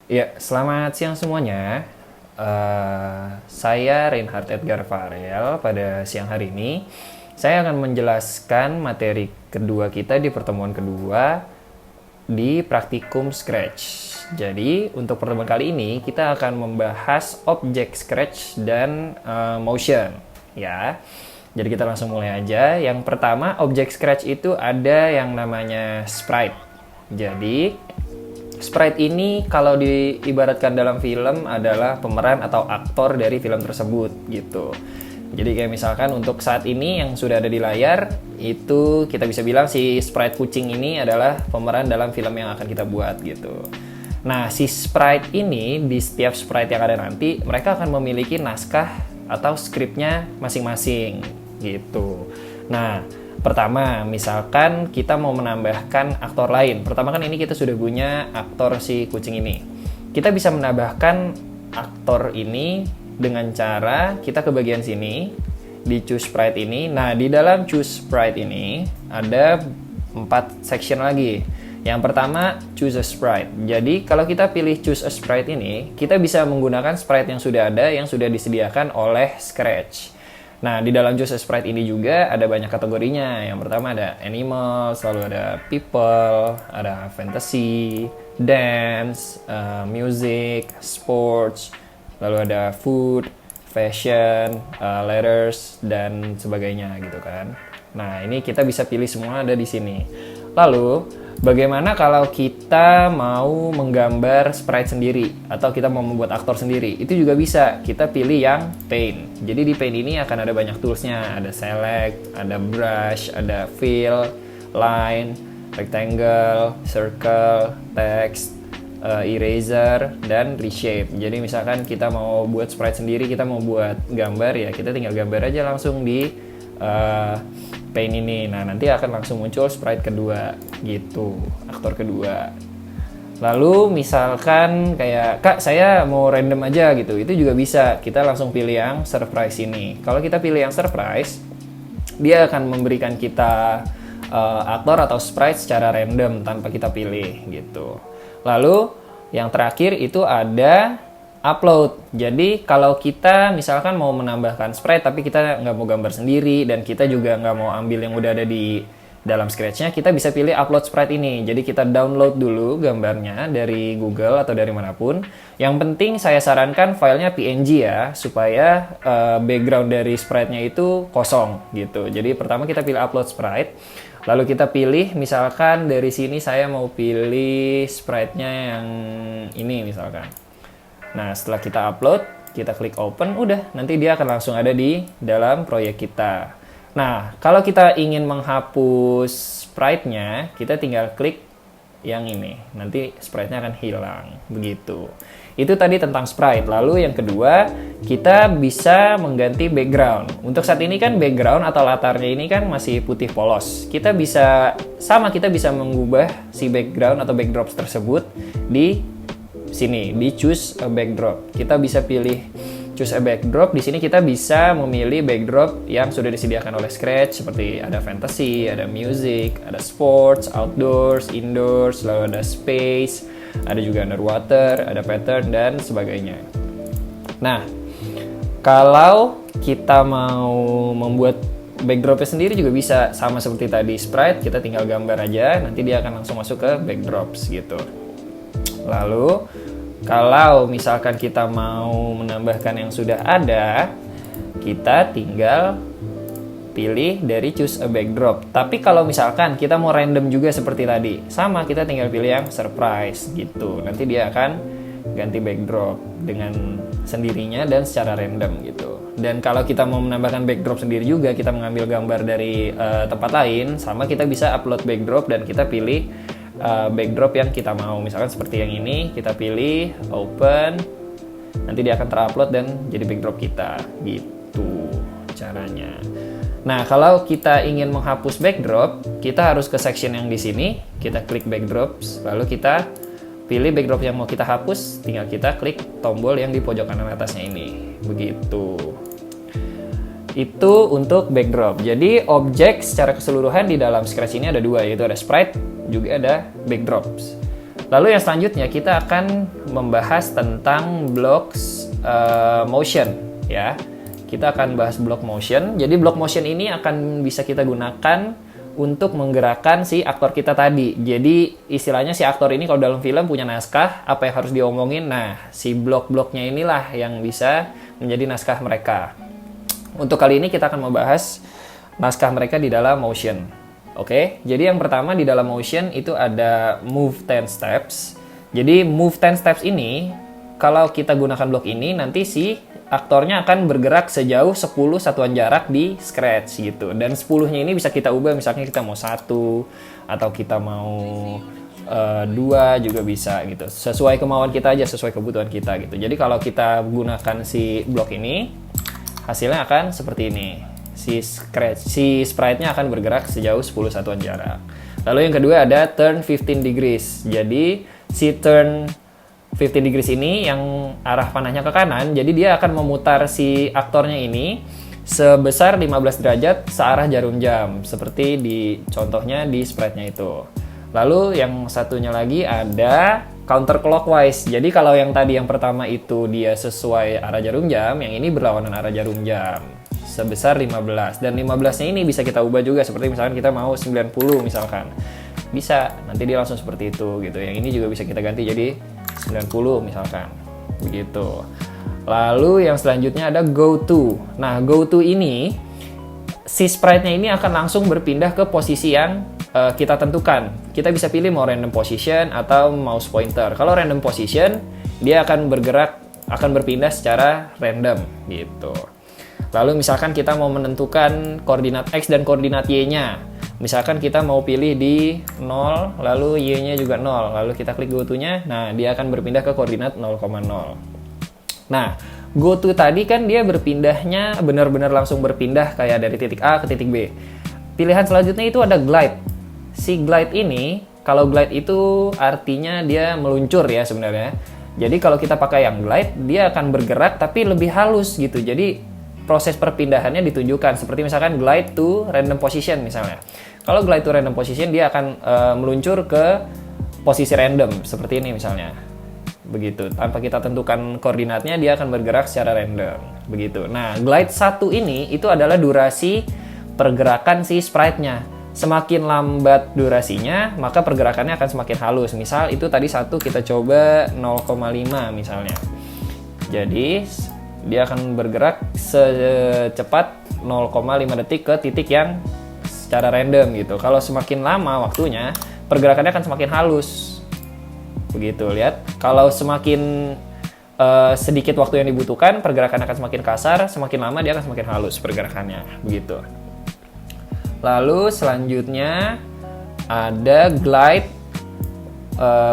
Ya, selamat siang semuanya. Saya Reinhard Edgar Farel. Pada siang hari ini, saya akan menjelaskan materi kedua kita di pertemuan kedua di praktikum Scratch. Jadi, untuk pertemuan kali ini, kita akan membahas objek Scratch dan motion. Ya, jadi kita langsung mulai aja. Yang pertama, objek Scratch itu ada yang namanya sprite. Jadi, sprite ini kalau diibaratkan dalam film adalah pemeran atau aktor dari film tersebut gitu. Jadi kayak misalkan untuk saat ini yang sudah ada di layar, itu kita bisa bilang si sprite kucing ini adalah pemeran dalam film yang akan kita buat gitu. Nah, si sprite ini di setiap sprite yang ada nanti, mereka akan memiliki naskah atau skripnya masing-masing gitu. Nah, pertama, misalkan kita mau menambahkan aktor lain. Pertama kan ini kita sudah punya aktor si kucing ini. Kita bisa menambahkan aktor ini dengan cara kita ke bagian sini, di choose sprite ini. Nah, di dalam choose sprite ini ada 4 section lagi. Yang pertama, choose a sprite. Jadi, kalau kita pilih choose a sprite ini, kita bisa menggunakan sprite yang sudah ada, yang sudah disediakan oleh Scratch. Nah, di dalam Choose a Sprite ini juga ada banyak kategorinya. Yang pertama ada animals, lalu ada people, ada fantasy, dance, music, sports, lalu ada food, fashion, letters, dan sebagainya gitu kan. Nah, ini kita bisa pilih semua ada di sini. Lalu, bagaimana kalau kita mau menggambar sprite sendiri atau kita mau membuat aktor sendiri? Itu juga bisa. Kita pilih yang paint. Jadi di paint ini akan ada banyak toolsnya. Ada select, ada brush, ada fill, line, rectangle, circle, text, eraser, dan reshape. Jadi misalkan kita mau buat sprite sendiri, kita mau buat gambar ya, kita tinggal gambar aja langsung di paint ini. Nah, nanti akan langsung muncul sprite kedua gitu, aktor kedua. Lalu misalkan kayak, Kak, saya mau random aja gitu, itu juga bisa. Kita langsung pilih yang surprise ini. Kalau kita pilih yang surprise, dia akan memberikan kita aktor atau sprite secara random tanpa kita pilih gitu. Lalu yang terakhir itu ada upload. Jadi kalau kita misalkan mau menambahkan sprite tapi kita nggak mau gambar sendiri dan kita juga nggak mau ambil yang udah ada di dalam Scratch-nya, kita bisa pilih upload sprite ini. Jadi kita download dulu gambarnya dari Google atau dari manapun. Yang penting saya sarankan filenya PNG ya, supaya background dari sprite-nya itu kosong gitu. Jadi pertama kita pilih upload sprite. Lalu kita pilih, misalkan dari sini saya mau pilih sprite-nya yang ini misalkan. Nah, setelah kita upload, kita klik open, udah. Nanti dia akan langsung ada di dalam proyek kita. Nah, kalau kita ingin menghapus sprite-nya, kita tinggal klik yang ini. Nanti sprite-nya akan hilang. Begitu. Itu tadi tentang sprite. Lalu yang kedua, kita bisa mengganti background. Untuk saat ini kan background atau latarnya ini kan masih putih polos. Kita bisa mengubah si background atau backdrops tersebut di sini, di choose a backdrop. Kita bisa pilih choose a backdrop. Di sini kita bisa memilih backdrop yang sudah disediakan oleh Scratch, seperti ada fantasy, ada music, ada sports, outdoors, indoors, lalu ada space, ada juga underwater, ada pattern, dan sebagainya. Nah, kalau kita mau membuat backdropnya sendiri juga bisa, sama seperti tadi sprite, kita tinggal gambar aja, nanti dia akan langsung masuk ke backdrops gitu. Lalu, kalau misalkan kita mau menambahkan yang sudah ada, kita tinggal pilih dari choose a backdrop. Tapi kalau misalkan kita mau random juga seperti tadi, sama, kita tinggal pilih yang surprise gitu. Nanti dia akan ganti backdrop dengan sendirinya dan secara random gitu. Dan kalau kita mau menambahkan backdrop sendiri juga, kita mengambil gambar dari tempat lain, sama, kita bisa upload backdrop dan kita pilih backdrop yang kita mau. Misalkan seperti yang ini, kita pilih open, nanti dia akan terupload dan jadi backdrop kita gitu caranya. Nah, kalau kita ingin menghapus backdrop, kita harus ke section yang di sini, kita klik backdrops, lalu kita pilih backdrop yang mau kita hapus, tinggal kita klik tombol yang di pojok kanan atasnya ini. Begitu. Itu untuk backdrop. Jadi objek secara keseluruhan di dalam Scratch ini ada dua, yaitu ada sprite, juga ada backdrops. Lalu yang selanjutnya kita akan membahas tentang blocks motion ya. Kita akan bahas block motion. Jadi block motion ini akan bisa kita gunakan untuk menggerakkan si aktor kita tadi. Jadi istilahnya si aktor ini kalau dalam film punya naskah, apa yang harus diomongin, nah si blok-bloknya inilah yang bisa menjadi naskah mereka. Untuk kali ini kita akan membahas naskah mereka di dalam motion. Oke, jadi yang pertama di dalam motion itu ada move 10 steps. Jadi move 10 steps ini, kalau kita gunakan blok ini, nanti si aktornya akan bergerak sejauh 10 satuan jarak di Scratch gitu. Dan 10-nya ini bisa kita ubah, misalnya kita mau 1, atau kita mau 2 juga bisa gitu. Sesuai kemauan kita aja, sesuai kebutuhan kita gitu. Jadi kalau kita gunakan si blok ini, hasilnya akan seperti ini. Si sprite-nya akan bergerak sejauh 10 satuan jarak. Lalu yang kedua ada turn 15 degrees. Jadi si turn 15 degrees ini yang arah panahnya ke kanan, jadi dia akan memutar si aktornya ini sebesar 15 derajat searah jarum jam, seperti di contohnya di sprite-nya itu. Lalu yang satunya lagi ada counterclockwise. Jadi kalau yang tadi yang pertama itu dia sesuai arah jarum jam, yang ini berlawanan arah jarum jam sebesar 15. Dan 15-nya ini bisa kita ubah juga, seperti misalkan kita mau 90 misalkan. Bisa, nanti dia langsung seperti itu gitu. Yang ini juga bisa kita ganti jadi 90 misalkan. Begitu. Lalu yang selanjutnya ada go to. Nah, go to ini si sprite-nya ini akan langsung berpindah ke posisi yang kita tentukan. Kita bisa pilih mau random position atau mouse pointer. Kalau random position, dia akan berpindah secara random gitu. Lalu misalkan kita mau menentukan koordinat X dan koordinat Y-nya. Misalkan kita mau pilih di 0, lalu Y-nya juga 0. Lalu kita klik go to-nya, nah dia akan berpindah ke koordinat 0,0. Nah, go to tadi kan dia berpindahnya benar-benar langsung berpindah kayak dari titik A ke titik B. Pilihan selanjutnya itu ada glide. Si glide ini, kalau glide itu artinya dia meluncur ya sebenarnya. Jadi kalau kita pakai yang glide, dia akan bergerak tapi lebih halus gitu. Jadi proses perpindahannya ditunjukkan seperti misalkan glide to random position misalnya. Kalau glide to random position dia akan meluncur ke posisi random seperti ini misalnya. Begitu. Tanpa kita tentukan koordinatnya dia akan bergerak secara random. Begitu. Nah, glide 1 ini itu adalah durasi pergerakan si sprite-nya. Semakin lambat durasinya, maka pergerakannya akan semakin halus. Misal itu tadi 1 kita coba 0,5 misalnya. Jadi dia akan bergerak secepat 0,5 detik ke titik yang secara random gitu. Kalau semakin lama waktunya, pergerakannya akan semakin halus. Begitu, lihat. Kalau semakin sedikit waktu yang dibutuhkan, pergerakan akan semakin kasar, semakin lama dia akan semakin halus pergerakannya. Begitu. Lalu selanjutnya ada glide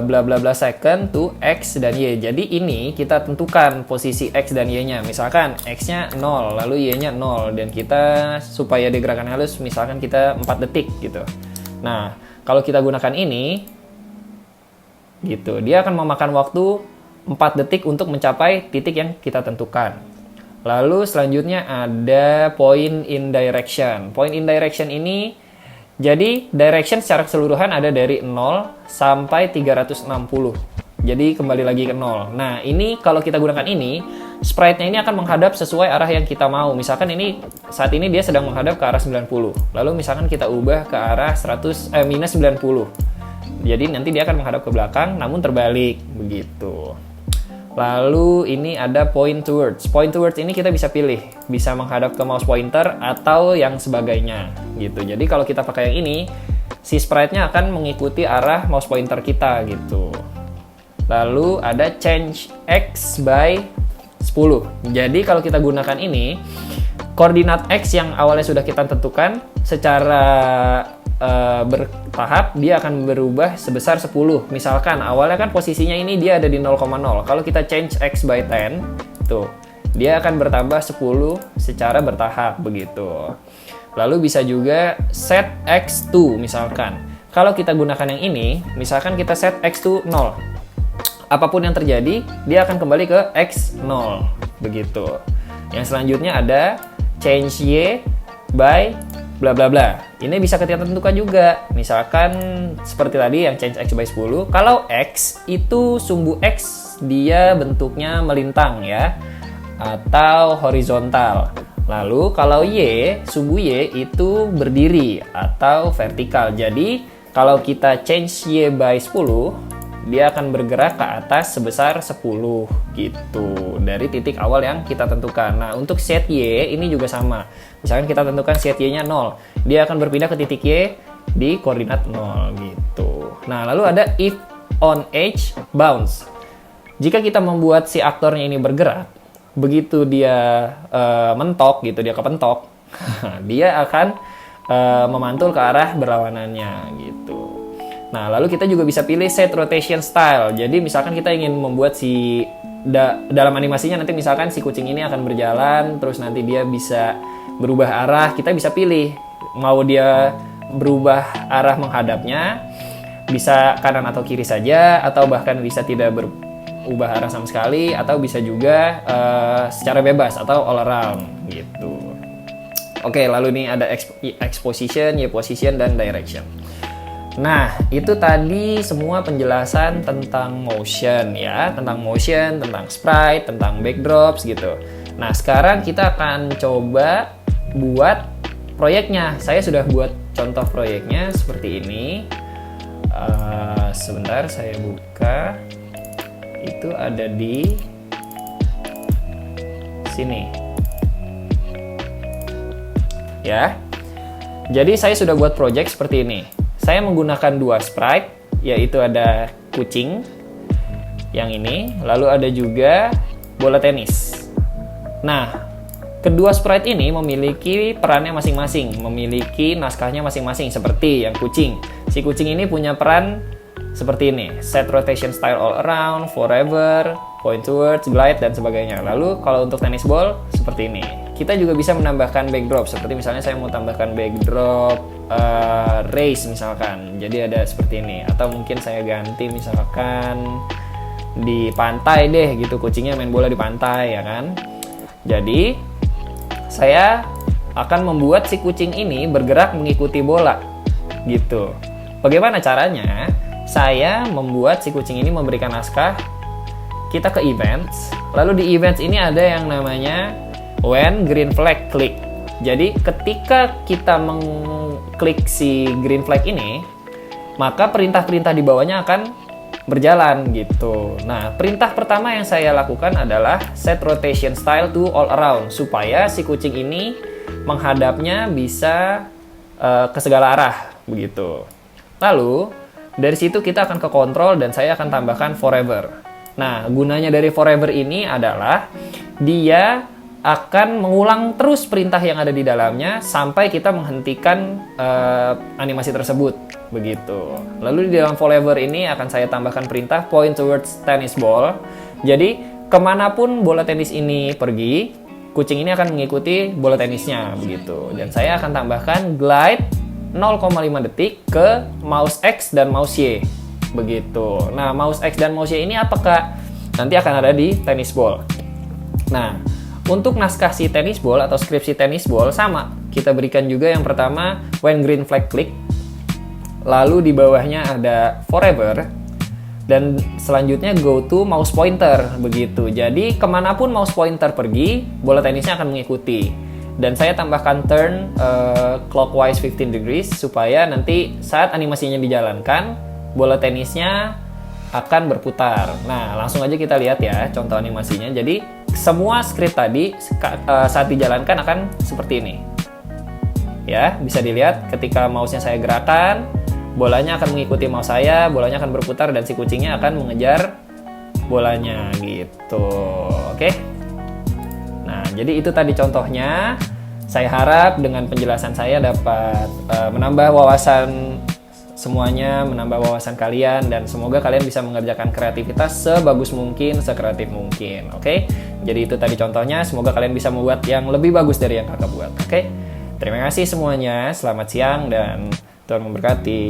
bla bla bla second to X dan Y. Jadi ini kita tentukan posisi X dan Y-nya. Misalkan X-nya 0, lalu Y-nya 0. Dan kita supaya digerakan halus, misalkan kita 4 detik gitu. Nah, kalau kita gunakan ini, gitu, dia akan memakan waktu 4 detik untuk mencapai titik yang kita tentukan. Lalu selanjutnya ada point in direction. Point in direction ini, jadi direction secara keseluruhan ada dari 0 sampai 360. Jadi kembali lagi ke 0. Nah, ini kalau kita gunakan ini, sprite-nya ini akan menghadap sesuai arah yang kita mau. Misalkan ini saat ini dia sedang menghadap ke arah 90. Lalu misalkan kita ubah ke arah minus 90. Jadi nanti dia akan menghadap ke belakang namun terbalik begitu. Lalu ini ada point towards. Point towards ini kita bisa pilih, bisa menghadap ke mouse pointer atau yang sebagainya gitu. Jadi kalau kita pakai yang ini, si sprite-nya akan mengikuti arah mouse pointer kita gitu. Lalu ada change X by 10. Jadi kalau kita gunakan ini, koordinat X yang awalnya sudah kita tentukan secara bertahap dia akan berubah sebesar 10. Misalkan awalnya kan posisinya ini dia ada di 0,0. Kalau kita change X by 10, tuh dia akan bertambah 10 secara bertahap begitu. Lalu bisa juga set X to misalkan. Kalau kita gunakan yang ini, misalkan kita set X to 0. Apapun yang terjadi, dia akan kembali ke X 0 begitu. Yang selanjutnya ada change Y by bla bla bla. Ini bisa kita tentukan juga. Misalkan seperti tadi yang change x by 10. Kalau x itu sumbu x dia bentuknya melintang ya, atau horizontal. Lalu kalau y, sumbu y itu berdiri atau vertikal. Jadi kalau kita change y by 10, dia akan bergerak ke atas sebesar 10 gitu dari titik awal yang kita tentukan. Nah, untuk set y ini juga sama. Misalkan kita tentukan set y-nya 0, dia akan berpindah ke titik y di koordinat 0 gitu. Nah, lalu ada if on edge bounce. Jika kita membuat si aktornya ini bergerak, begitu dia mentok gitu, dia kepentok, dia akan memantul ke arah berlawanannya gitu. Nah, lalu kita juga bisa pilih set rotation style. Jadi misalkan kita ingin membuat si dalam animasinya nanti misalkan si kucing ini akan berjalan, terus nanti dia bisa berubah arah, kita bisa pilih mau dia berubah arah menghadapnya, bisa kanan atau kiri saja, atau bahkan bisa tidak berubah arah sama sekali, atau bisa juga secara bebas atau all around gitu. Oke, lalu nih ada X position, Y position, dan direction. Nah, itu tadi semua penjelasan tentang motion ya, tentang motion, tentang sprite, tentang backdrops gitu. Nah, sekarang kita akan coba buat proyeknya. Saya sudah buat contoh proyeknya seperti ini. Sebentar, saya buka. Itu ada di sini. Ya. Jadi saya sudah buat project seperti ini. Saya menggunakan dua sprite, yaitu ada kucing yang ini, lalu ada juga bola tenis. Nah, kedua sprite ini memiliki perannya masing-masing, memiliki naskahnya masing-masing, seperti yang kucing. Si kucing ini punya peran seperti ini, set rotation style all around, forever, point towards, glide, dan sebagainya. Lalu kalau untuk tenis ball, seperti ini. Kita juga bisa menambahkan backdrop, seperti misalnya saya mau tambahkan backdrop race misalkan, jadi ada seperti ini. Atau mungkin saya ganti misalkan di pantai deh gitu, kucingnya main bola di pantai ya kan. Jadi saya akan membuat si kucing ini bergerak mengikuti bola gitu. Bagaimana caranya? Saya membuat si kucing ini memberikan naskah. Kita ke events, lalu di events ini ada yang namanya when green flag click. Jadi ketika kita mengklik si green flag ini, maka perintah-perintah di bawahnya akan berjalan gitu. Nah, perintah pertama yang saya lakukan adalah set rotation style to all around, supaya si kucing ini menghadapnya bisa ke segala arah begitu. Lalu dari situ kita akan ke control dan saya akan tambahkan forever. Nah, gunanya dari forever ini adalah dia akan mengulang terus perintah yang ada di dalamnya sampai kita menghentikan animasi tersebut begitu. Lalu di dalam forever ini akan saya tambahkan perintah point towards tennis ball. Jadi kemanapun bola tenis ini pergi, kucing ini akan mengikuti bola tenisnya begitu. Dan saya akan tambahkan glide 0,5 detik ke mouse X dan mouse Y begitu. Nah, mouse X dan mouse Y ini apakah nanti akan ada di tennis ball. Nah, untuk naskah si tennis ball atau skripsi tennis ball sama, kita berikan juga yang pertama when green flag click, lalu di bawahnya ada forever, dan selanjutnya go to mouse pointer begitu. Jadi kemanapun mouse pointer pergi, bola tenisnya akan mengikuti. Dan saya tambahkan turn clockwise 15 degrees supaya nanti saat animasinya dijalankan, bola tenisnya akan berputar. Nah, langsung aja kita lihat ya contoh animasinya. Jadi semua script tadi saat dijalankan akan seperti ini. Ya, bisa dilihat ketika mouse-nya saya gerakan, bolanya akan mengikuti mouse saya, bolanya akan berputar dan si kucingnya akan mengejar bolanya gitu. Oke. Nah, jadi itu tadi contohnya. Saya harap dengan penjelasan saya dapat menambah wawasan semuanya, menambah wawasan kalian, dan semoga kalian bisa mengerjakan kreativitas sebagus mungkin, sekreatif mungkin. Oke? Jadi itu tadi contohnya, semoga kalian bisa membuat yang lebih bagus dari yang kakak buat. Oke? Terima kasih semuanya, selamat siang dan Tuhan memberkati.